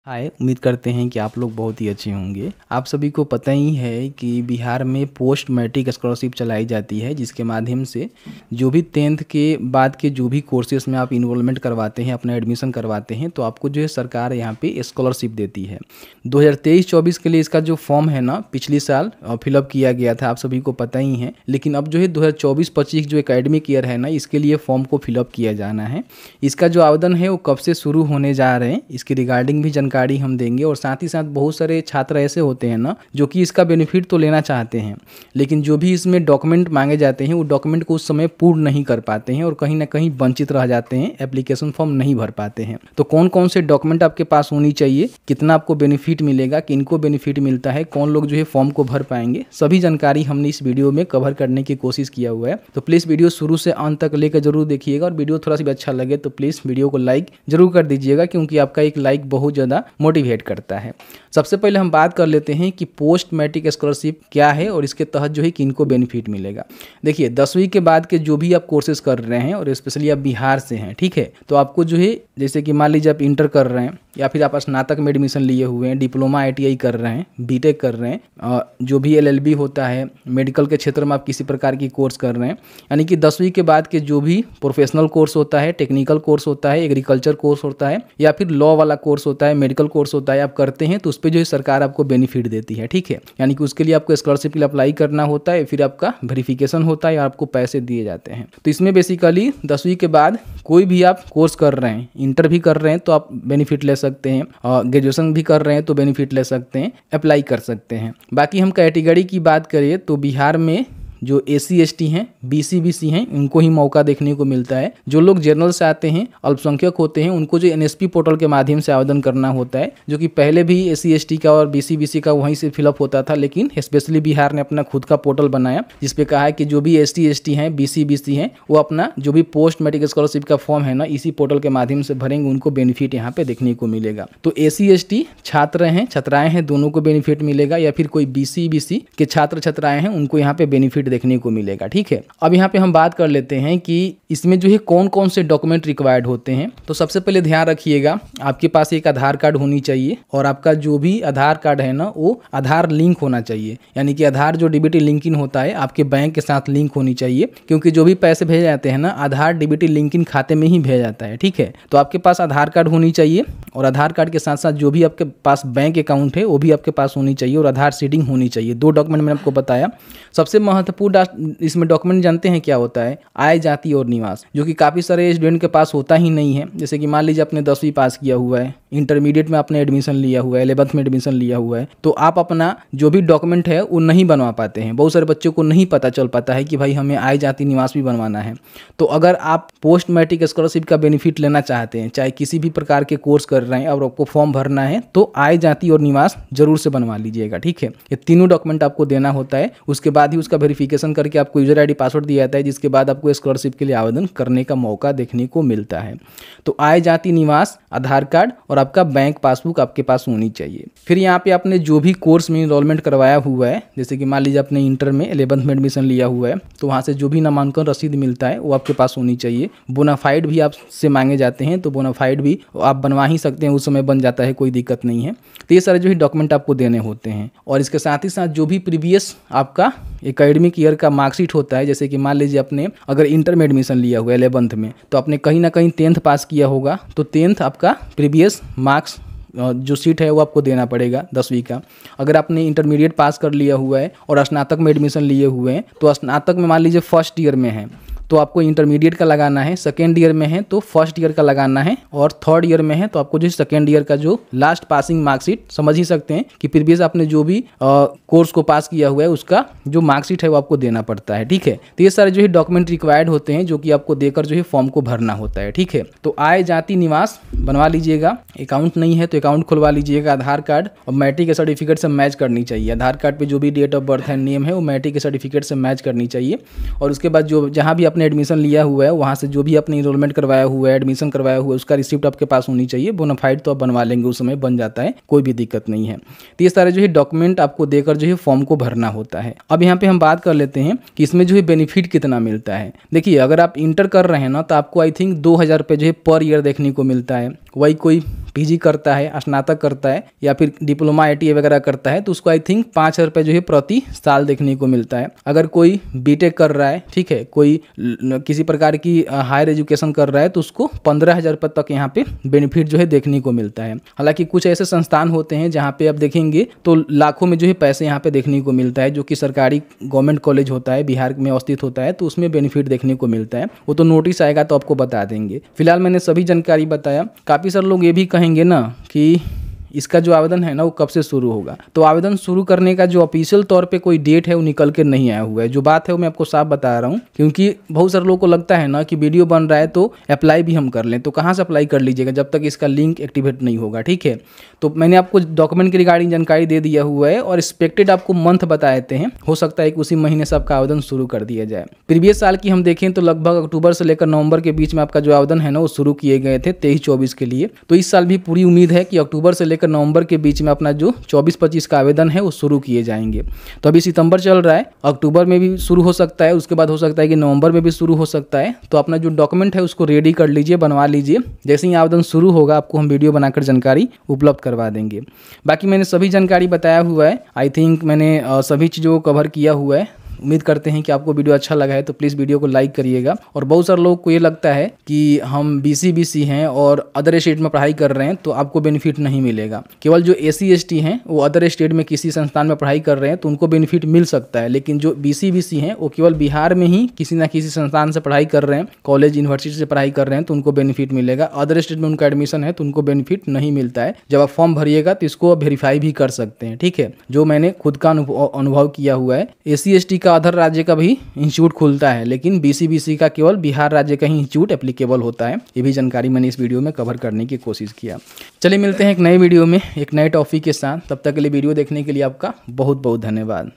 हाय, उम्मीद करते हैं कि आप लोग बहुत ही अच्छे होंगे। आप सभी को पता ही है कि बिहार में पोस्ट मैट्रिक स्कॉलरशिप चलाई जाती है, जिसके माध्यम से जो भी 10th के बाद के जो भी कोर्सेज में आप इन्रोलमेंट करवाते हैं, अपना एडमिशन करवाते हैं, तो आपको जो है सरकार यहाँ पे स्कॉलरशिप देती है। 2023-24 के लिए इसका जो फॉर्म है ना, पिछली साल फिलअप किया गया था, आप सभी को पता ही है। लेकिन अब जो है 2024-25 जो एकेडमिक ईयर है ना, इसके लिए फॉर्म को फिलअप किया जाना है। इसका जो आवेदन है वो कब से शुरू होने जा रहे हैं, इसकी रिगार्डिंग भी जानकारी हम देंगे। और साथ ही साथ बहुत सारे छात्र ऐसे होते हैं ना, जो कि इसका बेनिफिट तो लेना चाहते हैं, लेकिन जो भी इसमें डॉक्यूमेंट मांगे जाते हैं वो डॉक्यूमेंट को उस समय पूर्ण नहीं कर पाते हैं और कहीं ना कहीं वंचित रह जाते हैं, एप्लीकेशन फॉर्म नहीं भर पाते हैं। तो कौन कौन से डॉक्यूमेंट आपके पास होनी चाहिए, कितना आपको बेनिफिट मिलेगा, किनको बेनिफिट मिलता है, कौन लोग जो है फॉर्म को भर पाएंगे, सभी जानकारी हमने इस वीडियो में कवर करने की कोशिश किया हुआ है। तो प्लीज़ वीडियो शुरू से अंत तक लेकर जरूर देखिएगा, और वीडियो थोड़ा सा भी अच्छा लगे तो प्लीज़ वीडियो को लाइक जरूर कर दीजिएगा, क्योंकि आपका एक लाइक बहुत ज़्यादा मोटिवेट करता है। सबसे पहले हम बात कर लेते हैं कि पोस्ट मैट्रिक स्कॉलरशिप क्या है और इसके तहत जो है किनको बेनिफिट मिलेगा। देखिए, 10वीं के बाद के जो भी आप कोर्सेज कर रहे हैं और स्पेशली आप बिहार से हैं, ठीक है, तो आपको जो है, जैसे कि मान लीजिए आप इंटर कर रहे हैं या फिर आप स्नातक में एडमिशन लिए हुए हैं, डिप्लोमा ITI कर रहे हैं, बीटेक कर रहे हैं, जो भी LLB होता है, मेडिकल के क्षेत्र में आप किसी प्रकार की कोर्स कर रहे हैं, यानी कि 10वीं के बाद के जो भी प्रोफेशनल कोर्स होता है, टेक्निकल कोर्स होता है, एग्रीकल्चर कोर्स होता है, या फिर लॉ वाला कोर्स होता है, मेडिकल कोर्स होता है, आप करते हैं तो उस पर जो है सरकार आपको बेनिफिट देती है, ठीक है। यानी कि उसके लिए आपको स्कॉलरशिप के लिए अप्लाई करना होता है, फिर आपका वेरिफिकेशन होता है या आपको पैसे दिए जाते हैं। तो इसमें बेसिकली 10वीं के बाद कोई भी आप कोर्स कर रहे हैं, इंटर भी कर रहे हैं तो आप बेनिफिट ले सकते हैं, और ग्रेजुएशन भी कर रहे हैं तो बेनिफिट ले सकते हैं, अप्लाई कर सकते हैं। बाकी हम कैटेगरी की बात करें तो बिहार में जो SC ST हैं, BC BC हैं, उनको ही मौका देखने को मिलता है। जो लोग जनरल से आते हैं, अल्पसंख्यक होते हैं, उनको जो NSP पोर्टल के माध्यम से आवेदन करना होता है, जो कि पहले भी SC ST का और BC BC का वहीं से फिलअप होता था, लेकिन स्पेशली बिहार ने अपना खुद का पोर्टल बनाया, जिसपे कहा है कि जो भी ST ST हैं, BC BC हैं, वो अपना जो भी पोस्ट मैट्रिक स्कॉलरशिप का फॉर्म है ना, इसी पोर्टल के माध्यम से भरेंगे, उनको बेनिफिट यहाँ पे देखने को मिलेगा। तो SC ST छात्र हैं, छात्राएं हैं, दोनों को बेनिफिट मिलेगा, या फिर कोई BC BC के छात्र छात्राएं हैं, उनको यहाँ पे बेनिफिट देखने को मिलेगा, ठीक है। अब यहाँ पे हम बात कर लेते हैं कि इसमें जो है कौन कौन से डॉक्यूमेंट रिक्वायर्ड होते हैं। तो सबसे पहले ध्यान रखिएगा, आपके पास एक आधार कार्ड होनी चाहिए, और आपका जो भी आधार कार्ड है ना, वो आधार लिंक होना चाहिए, यानी कि आधार जो DBT लिंकिंग होता है आपके बैंक के साथ लिंक होनी चाहिए, क्योंकि जो भी पैसे भेजे जाते हैं ना, आधार DBT लिंकिंग खाते में ही भेजा जाता है, ठीक है। तो आपके पास आधार कार्ड होनी चाहिए, और आधार कार्ड के साथ साथ जो भी आपके पास बैंक अकाउंट है वो भी आपके पास होनी चाहिए, और आधार सीडिंग होनी चाहिए। 2 डॉक्यूमेंट मैंने आपको बताया। सबसे महत्वपूर्ण इसमें डॉक्यूमेंट जानते हैं क्या होता है? आय, जाति और निवास, जो कि काफ़ी सारे स्टूडेंट के पास होता ही नहीं है। जैसे कि मान लीजिए आपने 10वीं पास किया हुआ है, इंटरमीडिएट में आपने एडमिशन लिया हुआ है, 11th में एडमिशन लिया हुआ है, तो आप अपना जो भी डॉक्यूमेंट है वो नहीं बनवा पाते हैं। बहुत सारे बच्चों को नहीं पता चल पाता है कि भाई हमें आय, जाति, निवास भी बनवाना है। तो अगर आप पोस्ट मैट्रिक स्कॉलरशिप का बेनिफिट लेना चाहते हैं, चाहे किसी भी प्रकार के कोर्स कर रहे हैं और आपको फॉर्म भरना है, तो आय, जाति और निवास जरूर से बनवा लीजिएगा, ठीक है। ये तीनों डॉक्यूमेंट आपको देना होता है। उसके बाद ही उसका वेरिफिकेशन करके आपको यूजर ID पासवर्ड दिया जाता है, जिसके बाद आपको स्कॉलरशिप के लिए आवेदन करने का मौका देखने को मिलता है। तो आय, जाति, निवास, आधार कार्ड और आपका बैंक पासबुक आपके पास होनी चाहिए। फिर यहाँ पे आपने जो भी कोर्स में इनरोलमेंट करवाया हुआ है, जैसे कि मान लीजिए आपने इंटर में 11th में एडमिशन लिया हुआ है, तो वहाँ से जो भी नामांकन रसीद मिलता है वो आपके पास होनी चाहिए। बोनाफाइड भी आपसे मांगे जाते हैं, तो बोनाफाइड भी आप बनवा ही सकते हैं, उस समय बन जाता है, कोई दिक्कत नहीं है। तो ये सारे जो है डॉक्यूमेंट आपको देने होते हैं। और इसके साथ ही साथ जो भी प्रीवियस आपका एकेडमिक ईयर का मार्कशीट होता है, जैसे कि मान लीजिए आपने अगर इंटर में एडमिशन लिया हुआ है 11th में, तो आपने कहीं ना कहीं 10th पास किया होगा, तो 10th आपका प्रीवियस मार्क्स जो सीट है वो आपको देना पड़ेगा 10वीं का। अगर आपने इंटरमीडिएट पास कर लिया हुआ है और स्नातक में एडमिशन लिए हुए हैं, तो स्नातक में मान लीजिए फर्स्ट ईयर में है तो आपको इंटरमीडिएट का लगाना है, सेकेंड ईयर में है तो फर्स्ट ईयर का लगाना है, और थर्ड ईयर में है तो आपको जो सेकेंड ईयर का जो लास्ट पासिंग मार्कशीट, समझ ही सकते हैं कि प्रीवियस आपने जो भी कोर्स को पास किया हुआ है उसका जो मार्कशीट है वो आपको देना पड़ता है, ठीक है। तो ये सारे जो है डॉक्यूमेंट रिक्वायर्ड होते हैं, जो कि आपको देकर जो है फॉर्म को भरना होता है, ठीक है। तो आय, जाति, निवास बनवा लीजिएगा, अकाउंट नहीं है तो अकाउंट खुलवा लीजिएगा, आधार कार्ड और मैट्रिक के सर्टिफिकेट से मैच करनी चाहिए। आधार कार्ड पे जो भी डेट ऑफ बर्थ है, नेम है, वो मैट्रिक के सर्टिफिकेट से मैच करनी चाहिए। और उसके बाद जो जहाँ भी आपने एडमिशन लिया हुआ है, वहाँ से जो भी आपने इनरोलमेंट करवाया हुआ है, एडमिशन करवाया हुआ है, उसका रिसिप्ट आपके पास होनी चाहिए। बोनाफाइड तो आप बनवा लेंगे, उस समय बन जाता है, कोई भी दिक्कत नहीं है। तो ये सारे जो है डॉक्यूमेंट आपको देकर जो है फॉर्म को भरना होता है। अब यहाँ पे हम बात कर लेते हैं कि इसमें जो है बेनिफिट कितना मिलता है। देखिए, अगर आप इंटर कर रहे हैं ना, तो आपको आई थिंक 2000 रुपये जो है पर ईयर देखने को मिलता है। वही कोई पीजी करता है, स्नातक करता है या फिर डिप्लोमा ITI वगैरह करता है तो उसको आई थिंक 5,000 रुपये जो है प्रति साल देखने को मिलता है। अगर कोई बीटेक कर रहा है, ठीक है, कोई किसी प्रकार की हायर एजुकेशन कर रहा है तो उसको 15,000 रुपये तक यहाँ पे बेनिफिट जो है देखने को मिलता है। हालांकि कुछ ऐसे संस्थान होते हैं जहाँ पे आप देखेंगे तो लाखों में जो है पैसे यहाँ पे देखने को मिलता है, जो कि सरकारी गवर्नमेंट कॉलेज होता है, बिहार में अवस्थित होता है, तो उसमें बेनिफिट देखने को मिलता है। वो तो नोटिस आएगा तो आपको बता देंगे। फिलहाल मैंने सभी जानकारी बताया। काफ़ी सारे लोग ये भी कहेंगे ना कि इसका जो आवेदन है ना वो कब से शुरू होगा, तो आवेदन शुरू करने का जो ऑफिशियल तौर पे कोई डेट है वो निकल के नहीं आया हुआ है। जो बात है वो मैं आपको साफ बता रहा हूँ, क्योंकि बहुत सारे लोगों को लगता है ना कि वीडियो बन रहा है तो अप्लाई भी हम कर लें। तो कहाँ से अप्लाई कर लीजिएगा जब तक इसका लिंक एक्टिवेट नहीं होगा, ठीक है। तो मैंने आपको डॉक्यूमेंट की रिगार्डिंग जानकारी दे दिया हुआ है और एक्सपेक्टेड आपको मंथ बता देते हैं। हो सकता है कि उसी महीने से आपका आवेदन शुरू कर दिया जाए। प्रीवियस साल की हम देखें तो लगभग अक्टूबर से लेकर नवंबर के बीच में आपका जो आवेदन है ना वो शुरू किए गए थे 23-24 के लिए। तो इस साल भी पूरी उम्मीद है कि अक्टूबर से लेकर नवंबर के बीच में अपना जो 24-25 का आवेदन है वो शुरू किए जाएंगे। तो अभी सितंबर चल रहा है, अक्टूबर में भी शुरू हो सकता है, उसके बाद हो सकता है कि नवंबर में भी शुरू हो सकता है। तो अपना जो डॉक्यूमेंट है उसको रेडी कर लीजिए, बनवा लीजिए। जैसे ही आवेदन शुरू होगा आपको हम वीडियो बनाकर जानकारी उपलब्ध करवा देंगे। बाकी मैंने सभी जानकारी बताया हुआ है। आई थिंक मैंने सभी चीज़ों को कवर किया हुआ है। उम्मीद करते हैं कि आपको वीडियो अच्छा लगा है तो प्लीज़ वीडियो को लाइक करिएगा। और बहुत सारे लोगों को ये लगता है कि हम BC हैं और अदर स्टेट में पढ़ाई कर रहे हैं तो आपको बेनिफिट नहीं मिलेगा। केवल जो SC ST हैं वो अदर स्टेट में किसी संस्थान में पढ़ाई कर रहे हैं तो उनको बेनिफिट मिल सकता है, लेकिन जो BC हैं वो केवल बिहार में ही किसी ना किसी संस्थान से पढ़ाई कर रहे हैं, कॉलेज यूनिवर्सिटी से पढ़ाई कर रहे हैं तो उनको बेनिफिट मिलेगा। अदर स्टेट में उनका एडमिशन है तो उनको बेनिफिट नहीं मिलता है। जब आप फॉर्म भरिएगा तो इसको वेरीफाई भी कर सकते हैं, ठीक है। जो मैंने खुद का अनुभव किया हुआ है। SC ST का अदर राज्य का भी इंस्टीट्यूट खुलता है, लेकिन BC का केवल बिहार राज्य का ही इंस्टीट्यूट एप्लीकेबल होता है। ये भी जानकारी मैंने इस वीडियो में कवर करने की कोशिश किया। चलिए मिलते हैं एक नए वीडियो में एक नए टॉपिक के साथ। तब तक के लिए वीडियो देखने के लिए आपका बहुत बहुत धन्यवाद।